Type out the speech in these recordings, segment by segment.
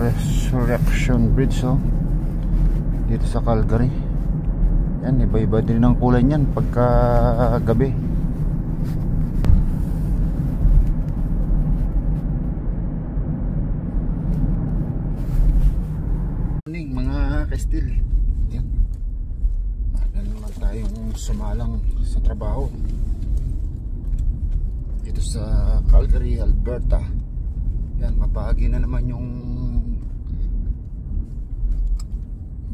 Resurrection Bridge, oh, dito sa Calgary. Yan, iba-iba din ang kulay niyan pagka gabi. Morning mga kastil. Yan, naman tayong sumalang sa trabaho dito sa Calgary, Alberta. Yan, mapahagi na naman yung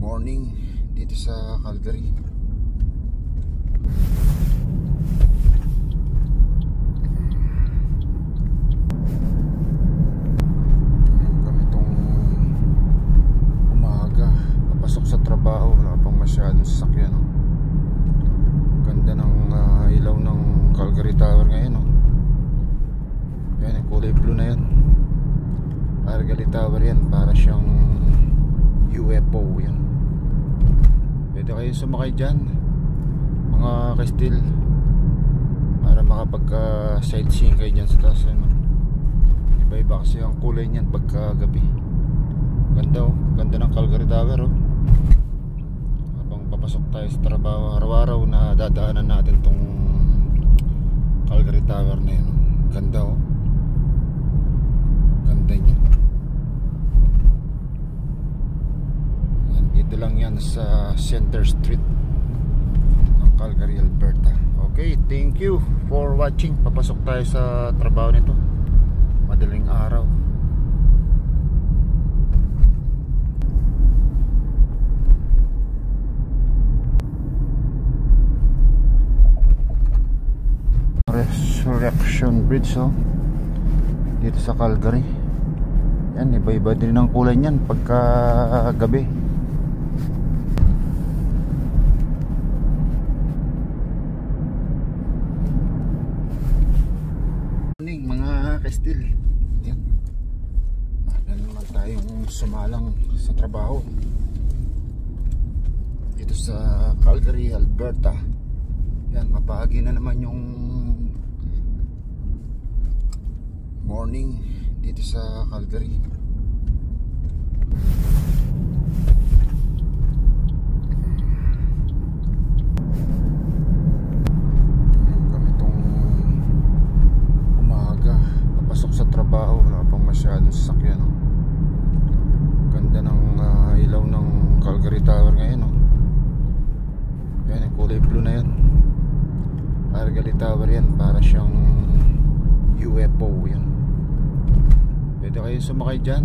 morning dito sa Calgary. Kami itong umaga papasok sa trabaho, wala pang masyadong sasakyan, no? Ganda ng ilaw ng Calgary Tower ngayon, no? Yan, yung kulay blue na yan, Calgary Tower yan, para siyang UFO yan. Pwede kayo sumakay dyan mga kastil para makapag-sightseeing kayo dyan sa taas, ano? Iba-iba kasi ang kulay niyan pagka gabi. Ganda, oh, ganda ng Calgary Tower, oh. Habang papasok tayo sa trabaho araw-araw na dadaanan natin tong Calgary Tower na yan, oh. Ganda, oh. Ganda niya. Dito lang yan sa Center Street ng Calgary, Alberta. Okay, thank you for watching. Papasok tayo sa trabaho nito. Madaling araw. Resurrection Bridge, oh, dito sa Calgary. Yan, iba-iba din ang kulay niyan pagka gabi. Mga kastil. Yan, naman tayong sumalang sa trabaho dito sa Calgary, Alberta. Yan, mapahagi na naman yung morning dito sa Calgary. Pasok sa trabaho, wala pang masyadong sasakyan, no? Ganda ng ilaw ng Calgary Tower ngayon, no? Yan, yung kulay blue na yan, Calgary Tower yan, para siyang UFO yan. Pwede kayo sumakay dyan